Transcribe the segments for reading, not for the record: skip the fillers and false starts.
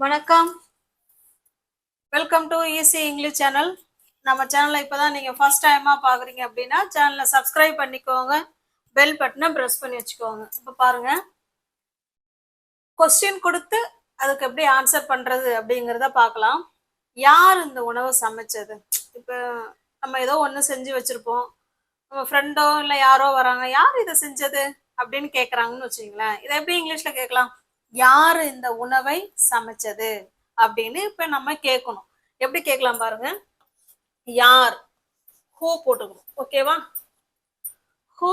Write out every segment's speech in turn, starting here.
வணக்கம். Welcome to easy English channel. நம்ம சேனலை இப்போதான் நீங்கள் ஃபர்ஸ்ட் டைமாக பார்க்குறீங்க அப்படின்னா சேனலை சப்ஸ்கிரைப் பண்ணிக்கோங்க, பெல் பட்டனை ப்ரெஸ் பண்ணி வச்சுக்கோங்க. இப்போ பாருங்க, கொஸ்டின் கொடுத்து அதுக்கு எப்படி ஆன்சர் பண்ணுறது அப்படிங்கிறத பார்க்கலாம். யார் இந்த உணவை சமைச்சது? இப்போ நம்ம ஏதோ ஒன்று செஞ்சு வச்சுருப்போம், நம்ம ஃப்ரெண்டோ இல்லை யாரோ வராங்க, யார் இதை செஞ்சது அப்படின்னு கேட்குறாங்கன்னு வச்சுங்களேன். இதை எப்படி இங்கிலீஷில் கேட்கலாம்? யார் இந்த உணவை சமைச்சது அப்படின்னு இப்ப நம்ம கேட்கணும். எப்படி கேட்கலாம் பாருங்க. யார், ஹூ போட்டுக்கணும். ஓகேவா? ஹூ.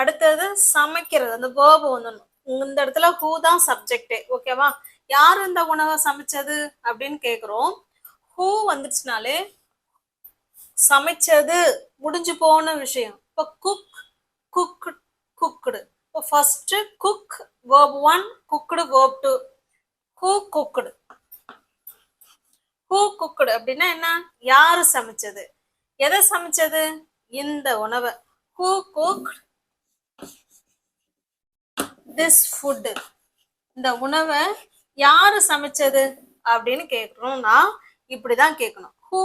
அடுத்தது சமைக்கிறது, அந்த வேர்ப் வந்துடணும். இந்த இடத்துல ஹூ தான் சப்ஜெக்டே. ஓகேவா? யார் இந்த உணவை சமைச்சது அப்படின்னு கேட்குறோம். ஹூ வந்துச்சுனாலே சமைச்சது முடிஞ்சு போன விஷயம். இப்போ குக், குக், குக்டு. இப்போ first cook verb 1, cooked verb 2. Who cooked. Who cooked அப்படின்னா என்ன? யாரு சமைச்சது? எதை சமைச்சது? இந்த உணவை. Who cooked this food. இந்த உணவை யாரு சமைச்சது அப்படின்னு கேட்கணும்னா இப்படிதான் கேட்கணும். Who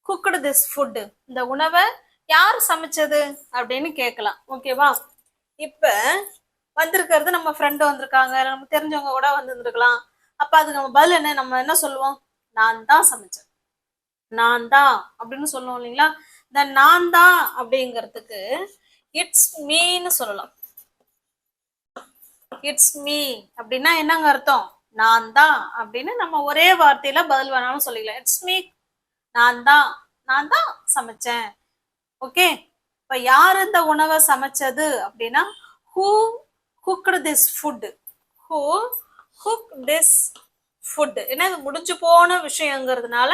cooked this food. இந்த உணவை யார் சமைச்சது அப்படின்னு கேட்கலாம். ஓகேவா? இப்ப வந்திருக்கிறது நம்ம ஃப்ரெண்டு வந்திருக்காங்க, நம்ம தெரிஞ்சவங்க கூட வந்துருக்கலாம். அப்ப அதுக்கு நம்ம பதில் என்ன? நம்ம என்ன சொல்லுவோம்? நான் தான் சமைச்சேன், நான் தான் அப்படின்னு சொல்லுவோம் இல்லைங்களா? இந்த நான் தான் அப்படிங்கிறதுக்கு இட்ஸ் மீன்னு சொல்லலாம். இட்ஸ் மீ அப்படின்னா என்னங்க அர்த்தம்? நான் தான் அப்படின்னு நம்ம ஒரே வார்த்தையில பதில் வேணாலும் சொல்லிக்கலாம். இட்ஸ் மீ, நான் தான், நான் தான் சமைச்சேன். ஓகே. இப்ப யார் இந்த உணவை சமைச்சது அப்படின்னா who cooked this food. Who cook this food. ஏன்னா இது முடிஞ்சு போன விஷயங்கிறதுனால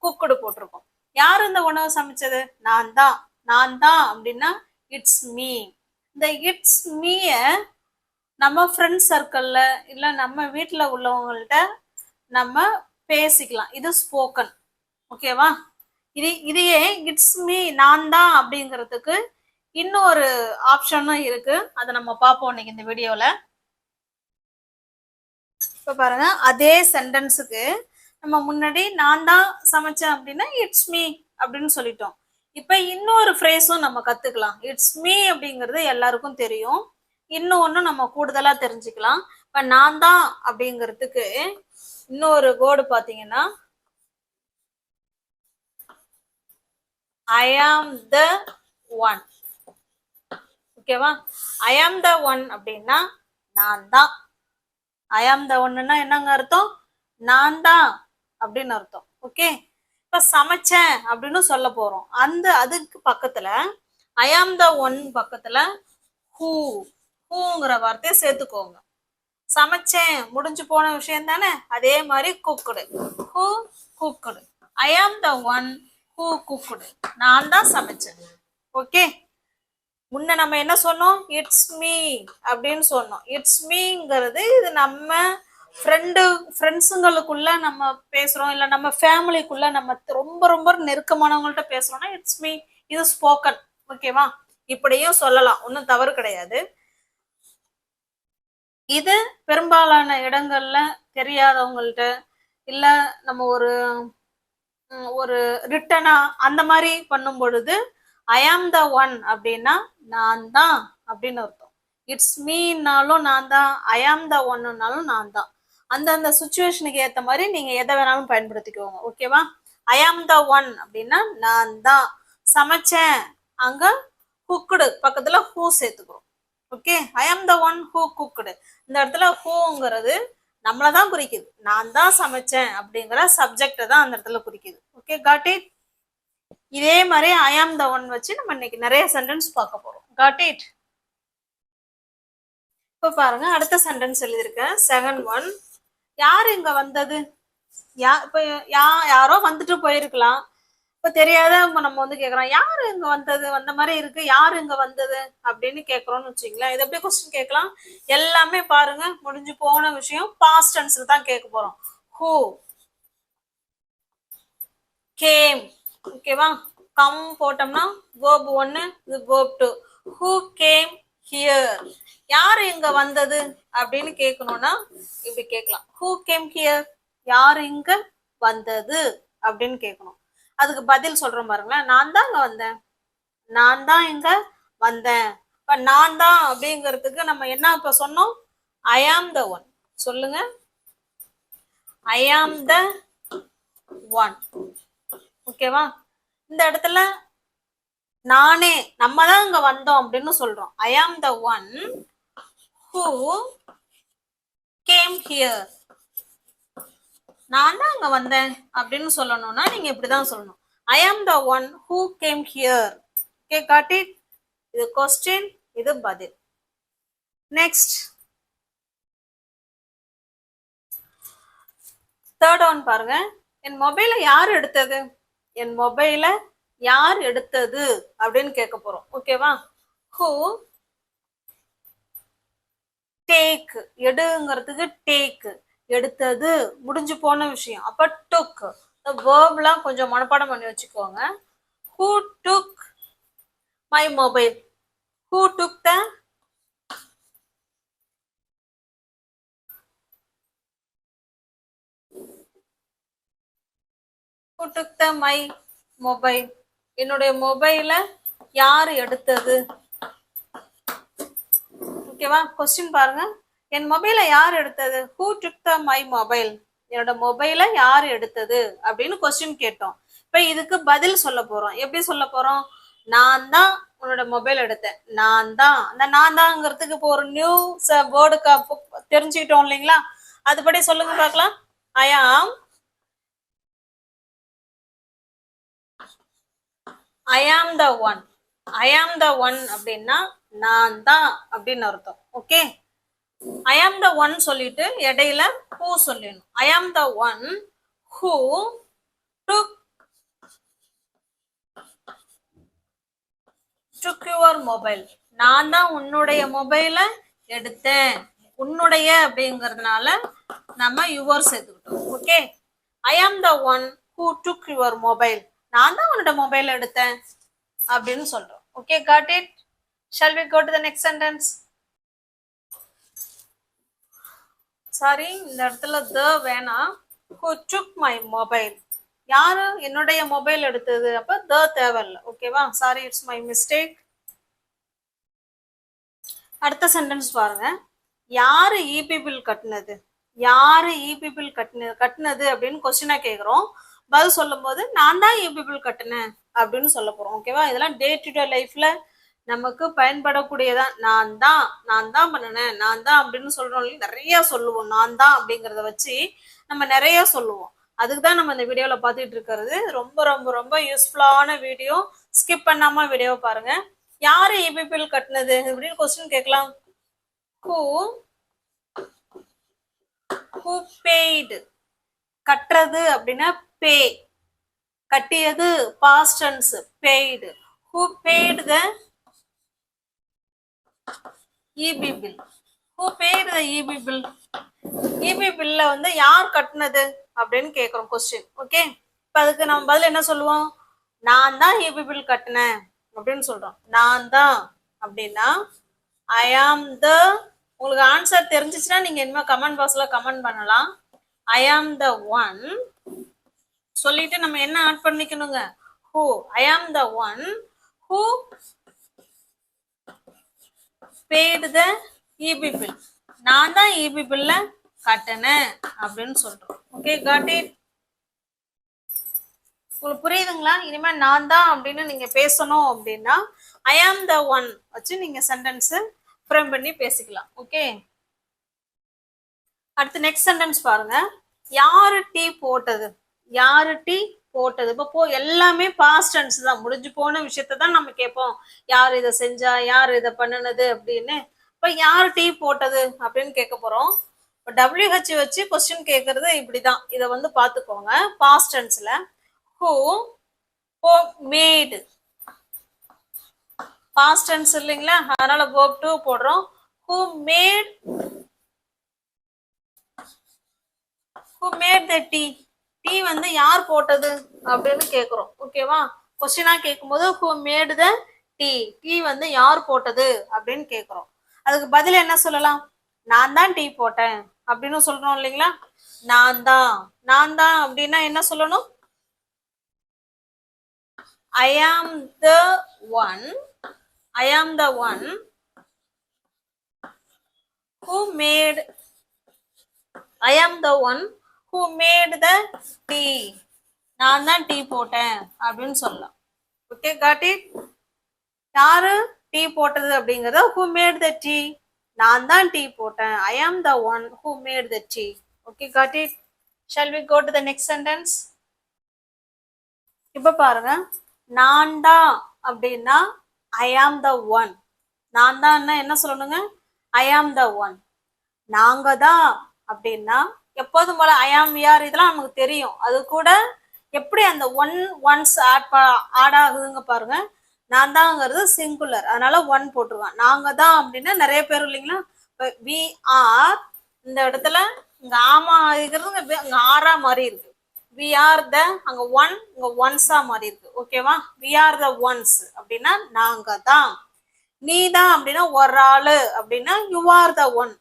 குக்குடு போட்டிருக்கோம். யார் இந்த உணவை சமைச்சது? நான் தான். நான் தான் அப்படின்னா இட்ஸ் மீ. இந்த இட்ஸ் மீய நம்ம ஃப்ரெண்ட் சர்க்கிள்ல இல்ல நம்ம வீட்டுல உள்ளவங்கள்ட்ட நம்ம பேசிக்கலாம். இது ஸ்போக்கன். ஓகேவா? இதையே இட்ஸ் மீ, நான் தான் அப்படிங்கிறதுக்கு இன்னொரு ஆப்ஷனும் இருக்கு. அதை நம்ம பார்ப்போம் இன்னைக்கு இந்த வீடியோல. இப்ப பாருங்க, அதே சென்டென்ஸுக்கு நம்ம முன்னாடி நான் தான் சமைச்சேன் அப்படின்னா இட்ஸ் மீ அப்படின்னு சொல்லிட்டோம். இப்ப இன்னொரு ஃப்ரேஸும் நம்ம கத்துக்கலாம். இட்ஸ் மீ அப்படிங்கிறது எல்லாருக்கும் தெரியும். இன்னொன்னு நம்ம கூடுதலா தெரிஞ்சுக்கலாம். இப்ப நான் தான் அப்படிங்கிறதுக்கு இன்னொரு வேர்டு பாத்தீங்கன்னா I am the one. ஓகேவா? I am the one அப்படின்னா நான் தான். I am the one-னா என்னங்க அர்த்தம்? நான் தான் அப்படின்னு அர்த்தம். ஓகே. இப்ப சமைச்சேன் அப்படின்னு சொல்ல போறோம். அதுக்கு பக்கத்துல I am the one பக்கத்துல who, whoங்கிற வார்த்தையை சேர்த்துக்கோங்க. சமைச்சேன் முடிஞ்சு போன விஷயம் தானே, அதே மாதிரி cooked. who cooked. I am the one who cooked. நான் தான் சமைச்சேன். ஓகே. முன்ன நம்ம என்ன சொன்னோம்? இட்ஸ் மீ அப்படின்னு சொன்னோம். இட்ஸ் மீங்கிறது இது நம்ம ஃப்ரெண்ட்ஸுங்களுக்குள்ள நம்ம பேசுறோம், இல்ல நம்ம ஃபேமிலிக்குள்ள நம்ம ரொம்ப ரொம்ப நெருக்கமானவங்கள்ட்ட பேசுறோம்னா இட்ஸ் மீ. இது ஸ்போக்கன். ஓகேவா? இப்படியும் சொல்லலாம், ஒன்றும் தவறு கிடையாது. இது பெரும்பாலான இடங்கள்ல தெரியாதவங்கள்ட்ட இல்ல நம்ம ஒரு ரிட்டனா அந்த மாதிரி பண்ணும் பொழுது ஐ ஆம் த ஒன் அப்படின்னா நான் தான் அப்படின்னு அர்த்தம். இட்ஸ் மீனாலும் நான் தான், ஐ ஆம் த ஒன்னுனாலும் நான் தான். அந்தந்த சுச்சுவேஷனுக்கு ஏற்ற மாதிரி நீங்க எதை வேணாலும் பயன்படுத்திக்கோங்க. ஓகேவா? ஐ ஆம் த ஒன் அப்படின்னா நான் தான் சமைச்சேன். அங்க குக்குடு பக்கத்துல ஹூ சேர்த்துக்கிறோம். Okay. I am the one who cooked. இந்த இடத்துல ஹூங்கிறது நம்மளதான் குறிக்குது. நான் தான் சமைச்சேன் அப்படிங்கிற சப்ஜெக்ட தான் அந்த இடத்துல குறிக்குது. Okay, got it? இதே மாதிரி ஐ ஆம் த ஒன் வச்சு நம்ம இன்னைக்கு நிறைய சென்டென்ஸ் பார்க்க போறோம். Got it? இப்ப பாருங்க, அடுத்த சென்டென்ஸ் எழுதியிருக்கேன். Second one. யார் இங்க வந்தது? இப்ப யாரோ வந்துட்டு போயிருக்கலாம். இப்ப தெரியாத நம்ம வந்து கேக்குறோம், யாரு இங்க வந்தது? வந்த மாதிரி இருக்கு, யாரு இங்க வந்தது அப்படின்னு கேக்குறோம்னு வச்சுங்களேன். இது எப்படி கொஸ்டின் கேட்கலாம்? எல்லாமே பாருங்க முடிஞ்சு போன விஷயம் பாஸ்ட் டென்ஸ்ல தான் கேட்க போறோம். Who came. ஓகேவா? கம் போட்டோம்னா verb 1, இது verb 2. Who came here. யாரு இங்க வந்தது அப்படின்னு கேட்கணும்னா இப்படி கேட்கலாம். Who came here? யாரு இங்க வந்தது அப்படின்னு கேட்கணும். அதுக்கு பதில் சொல்றோம் பாருங்களேன். நான் தான் இங்க வந்தேன். நான் தான் இங்க வந்தேன். இப்ப நான் தான் அப்படிங்கிறதுக்கு நம்ம என்ன இப்ப சொன்னோம்? ஐ ஆம் த ஒன். சொல்லுங்க. ஐ ஆம் த ஒன். ஓகேவா? இந்த இடத்துல நானே, நம்ம தான் இங்க வந்தோம் அப்படின்னு சொல்றோம். ஐ am the one who came here. நான் தான் அங்க வந்தேன் அப்படின்னு சொல்லணும்னா நீங்க இப்படிதான் சொல்லணும். ஐ am the one who came here. Okay, got it. இது கொஸ்டின், இது பதில். நெக்ஸ்ட் தேர்ட் ஒன் பாருங்க. என் மொபைலை யார் எடுத்தது? என் மொபைலை யார் எடுத்தது அப்படின்னு கேட்க போறோம். ஓகேவா? Who take. எடுங்கிறதுக்கு டேக். எடுத்தது முடிஞ்சு போன விஷயம். அப்ப டுக். இந்த வேர்ப்லாம் கொஞ்சம் மனப்பாடம் பண்ணி வச்சுக்கோங்க. Who took my mobile? Who took the who took the my mobile? என்னுடைய மொபைலை யார் எடுத்தது? ஓகேவா? கொஸ்டின் பாருங்க. என் மொபைலை யார் எடுத்தது? Who took the my mobile? என்னோட மொபைலை யார் எடுத்தது அப்படின்னு கொஸ்டின் கேட்டோம். இப்ப இதுக்கு பதில் சொல்ல போறோம். எப்படி சொல்ல போறோம்? நான் தான் உன்னோட மொபைல் எடுத்தேன். நான் தான். அந்த நான் தான்ங்கிறதுக்கு இப்போ ஒரு நியூ வேர்டுக்கு தெரிஞ்சுக்கிட்டோம் இல்லைங்களா? அதுபடி சொல்லுங்க பார்க்கலாம். ஐ am the one. I am the one அப்படின்னா நான் தான் அப்படின்னு அர்த்தம். Okay, I am the one சொல்லிட்டு இடையில ஹூ சொல்லணும். ஐ am the one who took your mobile. நான் தான் உன்னுடைய மொபைலை எடுத்தேன். உன்னுடைய அப்படிங்கிறதுனால நம்ம your சேர்த்துக்கிட்டோம். Okay, I am the one who took your mobile. நான் தான் உன்னோட மொபைல் எடுத்தேன் அப்படின்னு சொல்றோம். Okay, got it. Shall we go to the next sentence? Sorry, இந்த இடத்துல த வேணாம். Who took my mobile. யாரு என்னுடைய மொபைல் எடுத்தது? அப்ப த தேவையில்லை. ஓகேவா? Sorry, it's my mistake. அடுத்த சென்டென்ஸ் பாருங்க. யாரு இபி பில் கட்டினது? யாரு இபி பில் கட்டினது அப்படின்னு கொஸ்டினா கேக்குறோம். பதில் சொல்லும் போது நான் தான் இபி பில் கட்டினேன் அப்படின்னு சொல்ல போறோம். ஓகேவா? இதெல்லாம் டே டு டே லைஃப்ல நமக்கு பயன்படக்கூடியதான். நான் தான் பண்ணினேன், நான் தான் அப்படின்னு சொல்றோம். நிறைய சொல்லுவோம். நான் தான் அப்படிங்கிறத வச்சு நம்ம நிறைய சொல்லுவோம். அதுக்கு தான் நம்ம இந்த வீடியோல பார்த்துட்டு இருக்கிறது. ரொம்ப ரொம்ப ரொம்ப யூஸ்ஃபுல்லான வீடியோ. ஸ்கிப் பண்ணாம வீடியோ பாருங்க. யாரு இபி பில் கட்டினது அப்படின்னு கொஸ்டின் கேட்கலாம். Who paid. கட்டுறது அப்படின்னா பே. கட்டியது past tense paid. Who paid the EB bill? Who paid the EB bill? EB பில்ல வந்து யார் கட்டினது அப்படின்னு கேட்குறோம் கொஸ்டின். ஓகே, இப்போ அதுக்கு நம்ம பதில் என்ன சொல்லுவோம்? நான் தான் இபி பில் கட்டினேன் அப்படின்னு சொல்றோம். நான் தான் அப்படின்னா ஐ ஆம் த. உங்களுக்கு ஆன்சர் தெரிஞ்சிச்சுன்னா நீங்க இனிமே கமெண்ட் பாக்ஸ்ல கமெண்ட் பண்ணலாம். ஐ ஆம் த ஒன் சொல்லிட்டு நம்ம என்ன add பண்ணிக்கணுங்க? Who. I am the one who paid the EB bill. நான் தான் இபி பில்ல கட்டினேன் அப்படின்னு சொல்றோம். Okay, got it. உங்களுக்கு புரியுதுங்களா? இனிமே நான் தான் அப்படின்னு நீங்க பேசணும் அப்படின்னா ஐ ஆம் த ஒன் வச்சு நீங்க சென்டென்ஸ் ஃப்ரேம் பண்ணி பேசிக்கலாம். ஓகே, அடுத்து நெக்ஸ்ட் சென்டென்ஸ் பாருங்க. யாரு டீ போட்டது? யாரு டீ போட்டது? இப்போ எல்லாமே பாஸ்ட் டென்ஸ் தான். முடிஞ்சு போன விஷயத்த தான் நம்ம கேட்போம். யார் இதை செஞ்சா, யார் இதை பண்ணுனது அப்படின்னு. இப்ப யார் டீ போட்டது அப்படின்னு கேட்க போறோம். இப்போ WH வச்சு கொஸ்டின் கேட்கறது இப்படிதான். இதை வந்து பாத்துக்கோங்க. பாஸ்ட் டென்ஸ்ல ஹூ மேடு. பாஸ்ட் டென்ஸ் இல்லைங்களா, அதனால verb to போடுறோம். Who made the tea. Tea வந்து யார் போட்டது அப்படின்னு கேக்குறோம். ஓகேவா? கொஸ்டினா கேட்கும்போது who made the tea. Tea வந்து யார் போட்டது அப்படின்னு கேக்குறோம். அதுக்கு பதில் என்ன சொல்லலாம்? நான் தான் டீ போட்டேன் அப்படின்னு சொல்றோம் இல்லைங்களா? நான் தான். நான் தான் அப்படின்னா என்ன சொல்லணும்? I am the one. I am the one who made. I am the one who made the tea. நான் தான் டீ போட்டேன் அப்படின்னு சொல்லலாம். Okay, got it. யாரு டீ போட்டது அப்படிங்கறத who made the tea. நான் தான் டீ போட்டேன். I am the one who made the tea. Okay, got it? Shall we go to the next sentence? இப்ப பாருங்க, நான் தான் அப்படின்னா I am the one. நான் தான் என்ன சொல்லணுங்க? I am the one. நாங்க தான் அப்படின்னா எப்போதும் போல I am, we are இதெல்லாம் நமக்கு தெரியும். அது கூட எப்படி அந்த ஒன்ஸ் ஆட் ஆகுதுங்க பாருங்க. நான் தான்ங்கிறது சிங்குலர், அதனால ஒன் போட்டுருவான். நாங்க தான் அப்படின்னா நிறைய பேர் இல்லைங்களா? வி ஆர் இந்த இடத்துல இங்க ஆமா இருக்கிறது அங்க ஆறா மாறி இருக்கு. வி ஆர் த அங்க ஒன் இங்க ஒன்ஸா மாறி இருக்கு. ஓகேவா? வி ஆர் த ஒன்ஸ் அப்படின்னா நாங்க தான். நீ தான் அப்படின்னா ஒரு ஆளு அப்படின்னா யூ ஆர் த ஒன்.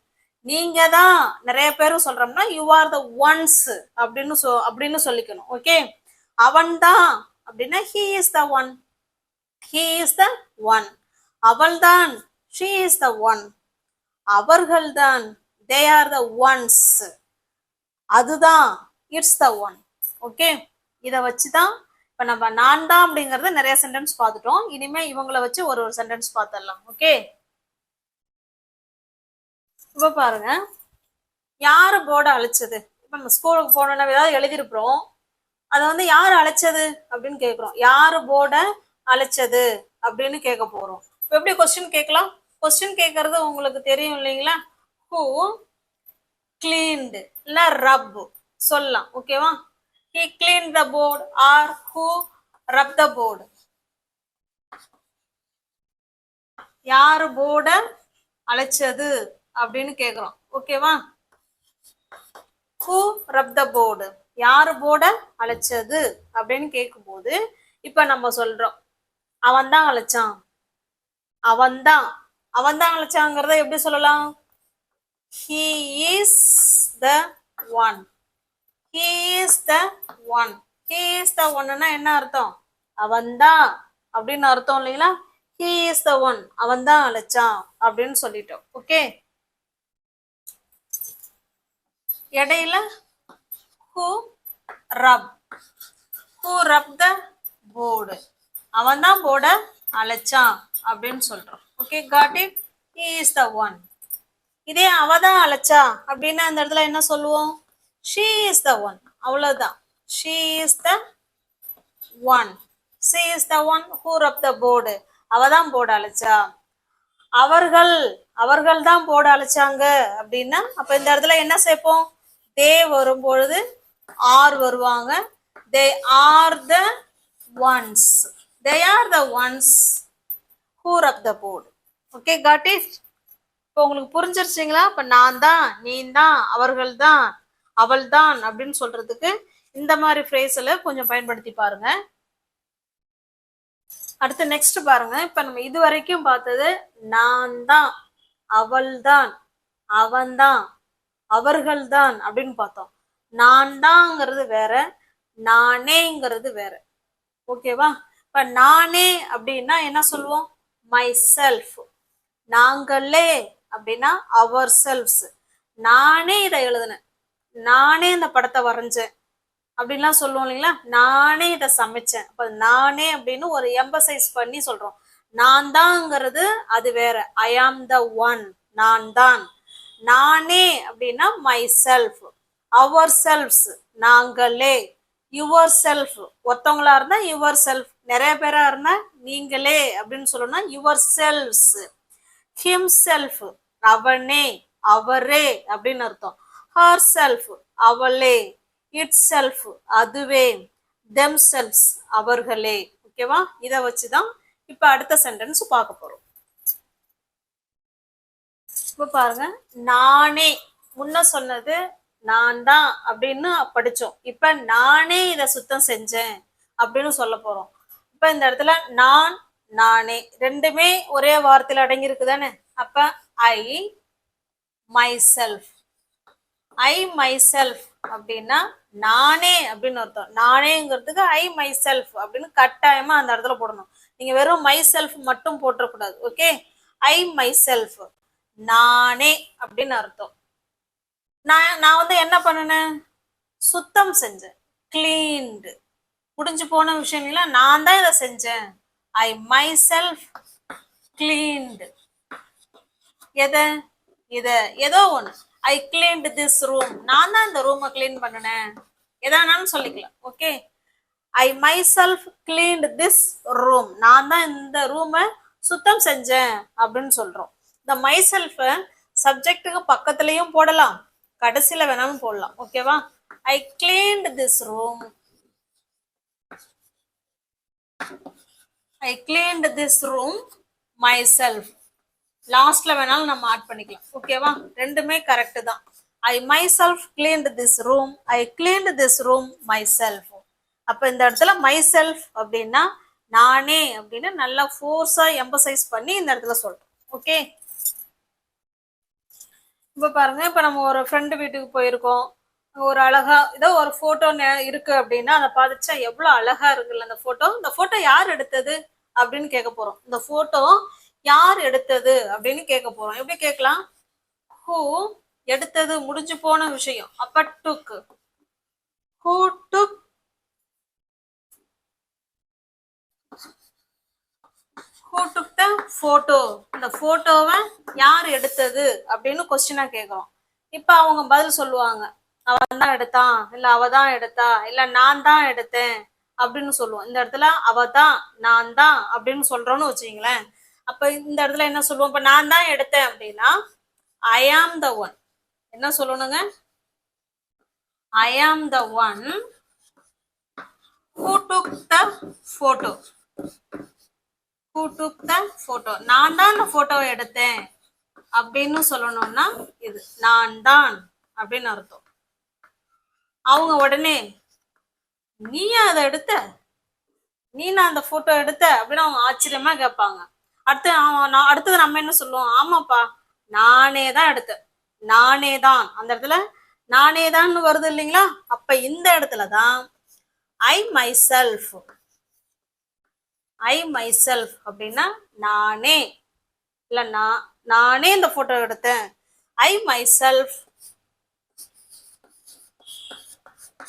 நீங்க தான் நிறைய பேரும் சொல்றோம்னா யூ ஆர் த ஒன்ஸ் அப்படின்னு சொல்லிக்கணும். ஓகே, அவன் தான் அப்படின்னா he is the one. He is the one. அவள்தான். She is the one. அவர்கள்தான். They are the ones. அதுதான். It's the one. ஓகே, இத வச்சுதான் இப்ப நம்ம நான் தான் அப்படிங்கறத நிறைய சென்டென்ஸ் பார்த்துட்டோம். இனிமே இவங்களை வச்சு ஒரு சென்டென்ஸ் பார்த்துடலாம். ஓகே, இப்ப பாருங்க, யாரு போர்டை அழைச்சது? இப்ப நம்ம ஸ்கூலுக்கு போனோம்னா ஏதாவது எழுதிருப்போம், அதை வந்து யாரு அழைச்சது அப்படின்னு கேக்குறோம். யாரு போர்டை அழைச்சது அப்படின்னு கேட்க போறோம். எப்படி கொஸ்டின் கேட்கலாம்? கொஸ்டின் கேட்கறது உங்களுக்கு தெரியும் இல்லைங்களா? ஹூ கிளீன்ட் இல்ல ரப் சொல்லலாம். ஓகேவா? he cleaned the board or who rubbed the board. யாரு போர்ட அழைச்சது அப்படின்னு கேக்குறோம். ஓகேவா? who rubbed the board, யாரு போர்ட அழைச்சது அப்படின்னு கேட்கும் போது இப்ப நம்ம சொல்றோம் அவன் தான் அழைச்சான். அவன் தான் அழைச்சாங்கிறத எப்படி சொல்லலாம்? he is the one. he is the one. he is the one-னா என்ன அர்த்தம்? அவன் தான் அப்படின்னு அர்த்தம் இல்லைங்களா? he is the one, அவன் தான் அழைச்சான் அப்படின்னு சொல்லிட்டோம். ஓகே, இடையில who rubbed the board, அவன் தான் போர்ட அழைச்சான் அப்படின்னு சொல்றோம். Okay, got it. he is the one. இதே அவதான் அழைச்சா அப்படின்னா அந்த இடத்துல என்ன சொல்லுவோம்? she is the one. அவ்வளவுதான். she is the one. she is the one who rubbed the board. அவதான் போர்டு அழைச்சா. அவர்கள் தான் போர்டு அழைச்சாங்க அப்படின்னா அப்ப இந்த இடத்துல என்ன சேர்ப்போம்? they வரும்பொழுது ஆர் வருவாங்க. they are the ones. they are the ones who rubbed the board. Okay, got it? இப்போ உங்களுக்கு புரிஞ்சிருச்சிங்களா? இப்ப நான் தான், நீ தான், அவர்கள் தான், அவள் தான் அப்படின்னு சொல்றதுக்கு இந்த மாதிரி ஃப்ரேஸ்ல கொஞ்சம் பயன்படுத்தி பாருங்க. அடுத்து நெக்ஸ்ட் பாருங்க. இப்ப நம்ம இது வரைக்கும் பார்த்தது நான் தான், அவள் தான், அவன் தான், அவர்கள் தான் அப்படின்னு பார்த்தோம். நான் தான்ங்கிறது வேற, நானேங்கிறது வேற. ஓகேவா? இப்ப நானே அப்படின்னா என்ன சொல்லுவோம்? My self. நாங்களே அப்படின்னா அவர் செல்ஃப்ஸ். நானே இதை எழுதுனேன், நானே இந்த படத்தை வரைஞ்சேன் அப்படின்லாம் சொல்லுவோம் இல்லைங்களா? நானே இதை சமைச்சேன். அப்ப நானே அப்படின்னு ஒரு எம்பசைஸ் பண்ணி சொல்றோம். நான் தான்ங்கிறது அது வேற. ஐ ஆம் த ஒன், நான் தான். நானே அப்படின்னா மை செல்ஃப். அவர் செல்ஃப்ஸ் நாங்களே. யுவர் செல்ஃப் ஒருத்தவங்களா இருந்தா யுவர் செல்ஃப், நிறைய பேரா இருந்தா நீங்களே அப்படின்னு சொல்லணும்னா யுவர் செல்ஃப்ஸ். ஹிம் செல்ஃப் அவனே, அவரே அப்படின்னு அர்த்தம். ஹர் செல்ஃப் அவளே. இட் செல்ஃப் அதுவே. தெம் செல்ஃப்ஸ் அவர்களே. ஓகேவா? இதை வச்சுதான் இப்ப அடுத்த சென்டென்ஸ் பார்க்க போறோம். இப்ப பாருங்க, நானே முன்ன சொன்னது நான் தான் அப்படின்னு படிச்சோம். இப்ப நானே இதை சுத்தம் செஞ்சேன் அப்படின்னு சொல்ல போறோம். இப்ப இந்த இடத்துல நான், நானே, ரெண்டுமே ஒரே வார்த்தையில அடங்கி இருக்குதானே. அப்ப ஐ மைசெல்ஃப். ஐ மைசெல்ஃப் அப்படின்னா நானே அப்படின்னு அர்த்தம். நானேங்கிறதுக்கு ஐ மைசெல்ஃப் அப்படின்னு கட்டாயமா அந்த இடத்துல போடணும். நீங்க வெறும் மைசெல்ஃப் மட்டும் போட்டக்கூடாது. ஓகே, ஐ மைசெல்ஃப் நானே அப்படின்னு அர்த்தம். நான் வந்து என்ன பண்ணினேன், சுத்தம் செஞ்சேன், கிளீன்டு. முடிஞ்சு போன விஷயம் இல்லை, நான் தான் இதை செஞ்சேன். ஐ மைசெல்ஃப் கிளீன்டு. எதை, இதை ஏதோ ஒன்று. ஐ கிளீன்டு திஸ் ரூம், நான் தான் இந்த ரூமை கிளீன் பண்ணினேன். எதானாலும் சொல்லிக்கலாம். Okay, I myself cleaned this room, நான் தான் இந்த ரூமை சுத்தம் செஞ்சேன் அப்படின்னு சொல்றோம். இந்த மைசெல்ஃபை சப்ஜெக்டுக்கு பக்கத்துலயும் போடலாம், கடைசியில வேணாலும் போடலாம். ஓகேவா, I cleaned this room, I cleaned this room myself. லாஸ்ட்ல வேணாலும் நம்ம ஆட் பண்ணிக்கலாம். ஓகேவா, ரெண்டுமே கரெக்ட் தான். I myself cleaned this room, I cleaned this room myself. அப்ப இந்த இடத்துல மைசெல்ஃப் அப்படின்னா நானே அப்படின்னு நல்லா ஃபோர்ஸா எம்பசைஸ் பண்ணி இந்த இடத்துல சொல்றோம். ஓகே, இப்ப பாருங்க, இப்ப நம்ம ஒரு ஃப்ரெண்டு வீட்டுக்கு போயிருக்கோம், ஒரு அழகா ஏதோ ஒரு போட்டோ இருக்கு அப்படின்னா அதை பார்த்துச்சா எவ்வளவு அழகா இருக்குல்ல அந்த போட்டோ. இந்த போட்டோ யார் எடுத்தது அப்படின்னு கேட்க போறோம். இந்த போட்டோ யார் எடுத்தது அப்படின்னு கேட்க போறோம். எப்படி கேட்கலாம், ஹூ எடுத்தது முடிஞ்சு போன விஷயம். அப்ப took, who took, who took the photo. இந்த போட்டோவை யார் எடுத்தது அப்படின்னு கொஸ்டினா கேட்கிறோம். இப்ப அவங்க பதில் சொல்லுவாங்க, அவன் தான் எடுத்தான், இல்ல அவ தான் எடுத்தா, இல்ல நான் தான் எடுத்தேன் அப்படின்னு சொல்லுவோம். இந்த இடத்துல அவ தான், நான் தான் அப்படின்னு சொல்றோம்னு வச்சுங்களேன். அப்ப இந்த இடத்துல என்ன சொல்லுவோம், இப்ப நான் தான் எடுத்தேன் அப்படின்னா ஐ ஆம் த ஒன். என்ன சொல்லணுங்க, ஐ am the one who took the photo. Who took the photo, நான் தான் அந்த போட்டோவை எடுத்தேன் அப்படின்னு சொல்லணும்னா இது நான் தான் அப்படின்னு அர்த்தம். அவங்க உடனே நீயா அதை எடுத்த, நீ நான் அந்த போட்டோ எடுத்த அப்படின்னு அவங்க ஆச்சரியமா கேட்பாங்க. அடுத்தது நம்ம என்ன சொல்லுவோம், ஆமாப்பா நானே தான் எடுத்தேன், நானே தான். அந்த இடத்துல நானே தான் வருது இல்லைங்களா. அப்ப இந்த இடத்துலதான் ஐ மைசெல்ஃப். ஐ மைசெல்ஃப் அப்படின்னா நானே, இல்ல நானே இந்த போட்டோ எடுத்தேன். ஐ மைசெல்ஃப்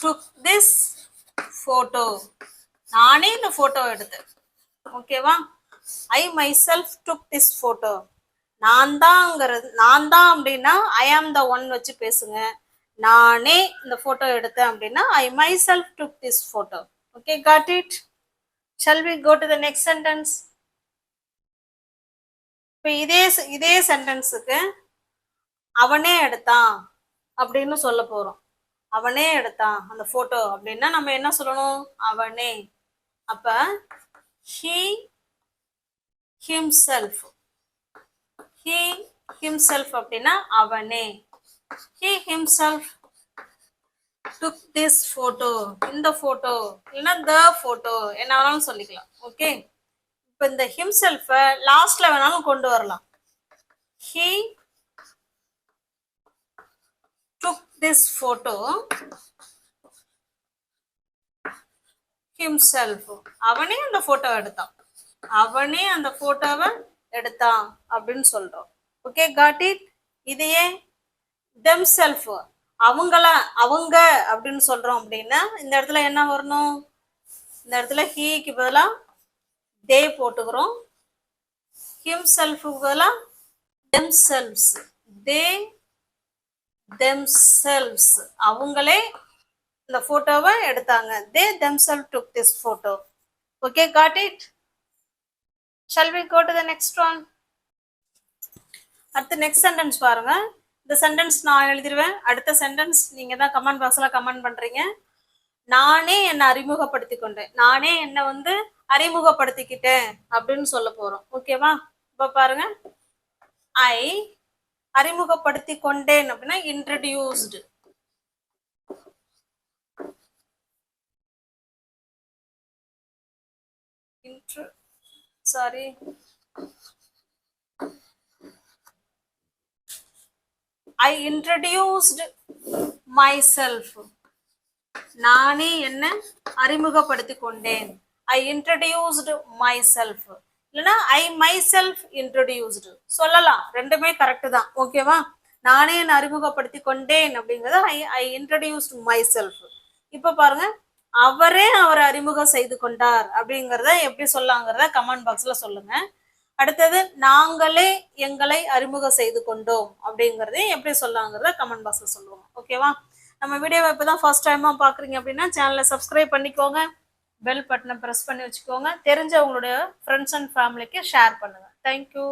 டுக் திஸ் போட்டோ, நானே இந்த போட்டோ எடுத்தேன். ஓகேவா, ஐ மைசெல்ஃப் டுக் திஸ் போட்டோ. நான் தான்ங்கிறது, நான் தான் அப்படின்னா ஐ ஆம் த ஒன் வச்சு பேசுங்க. நானே இந்த போட்டோ எடுத்தேன் அப்படின்னா I myself took this photo. Okay, got it. Shall we go to the next sentence. இப்போ இதே சென்டென்ஸுக்கு அவனே எடுத்தான் அப்படின்னு சொல்ல போறோம். அவனே எடுத்தான் அந்த போட்டோ அப்படின்னா நம்ம என்ன சொல்லணும், அவனே. அப்ப he himself, he himself அப்படின்னா அவனே. he himself took this photo, இந்த போட்டோ இல்லைன்னா the photo என்ன வேணாலும் சொல்லிக்கலாம். ஓகே, இப்ப இந்த himself லாஸ்ட்ல வேணாலும் கொண்டு வரலாம். he took this photo himself, அவனே அந்த போட்டோ எடுத்தான், அவனே அந்த போட்டோவை எடுத்தான் அப்படின்னு சொல்றோம். Okay, got it. இதையே themself, அவங்கள, அவங்க அப்படின்னு சொல்றோம் அப்படின்னா இந்த இடத்துல என்ன வரணும், இந்த இடத்துல ஹீக்கு பதிலா தே போட்டுக்கிறோம், himself பதிலா themselves, they themselves, அவங்களே இந்த போட்டோவை எடுத்தாங்க. they themselves took this photo. Okay, got it. Shall we go to the next one? அடுத்த நெக்ஸ்ட் சென்டென்ஸ் பாருங்க. இந்த சென்டென்ஸ் நான் எழுதிடுவேன், அடுத்த சென்டென்ஸ் நீங்க தான் கமெண்ட் பாக்ஸ்ல கமெண்ட் பண்றீங்க. நானே என்னை அறிமுகப்படுத்தி கொண்டேன், நானே என்னை வந்து அறிமுகப்படுத்திக்கிட்டேன் அப்படின்னு சொல்ல போறோம். ஓகேவா, இப்ப பாருங்க, ஐ அறிமுகப்படுத்தி கொண்டேன் அப்படின்னா introduced. Sorry. I introduced myself. நானே என்ன அறிமுகப்படுத்திக் கொண்டேன். I introduced myself. இல்லைன்னா I myself introduced சொல்லலாம். ரெண்டுமே கரெக்ட் தான். ஓகேவா? நானே என்ன அறிமுகப்படுத்தி கொண்டேன் அப்படிங்கறது I introduced myself. இப்ப பாருங்க, அவரே அவரை அறிமுகம் செய்து கொண்டார் அப்படிங்கறத எப்படி சொல்லாங்கிறத கமெண்ட் பாக்ஸ்ல சொல்லுங்க. அடுத்தது நாங்களே எங்களை அறிமுகம் செய்து கொண்டோம் அப்படிங்கறதே எப்படி சொல்லாங்கிறத கமெண்ட் பாக்ஸ்ல சொல்லுவோம். ஓகேவா? நம்ம வீடியோவை இப்பதான் ஃபர்ஸ்ட் டைமா பாக்குறீங்க அப்படின்னா சேனலை சப்ஸ்கிரைப் பண்ணிக்கோங்க, பெல் பட்டனை பிரஸ் பண்ணி வச்சுக்கோங்க, தெரிஞ்சவங்களுடைய ஃப்ரெண்ட்ஸ் அண்ட் ஃபேமிலிக்கு ஷேர் பண்ணுங்க. தேங்க்யூ.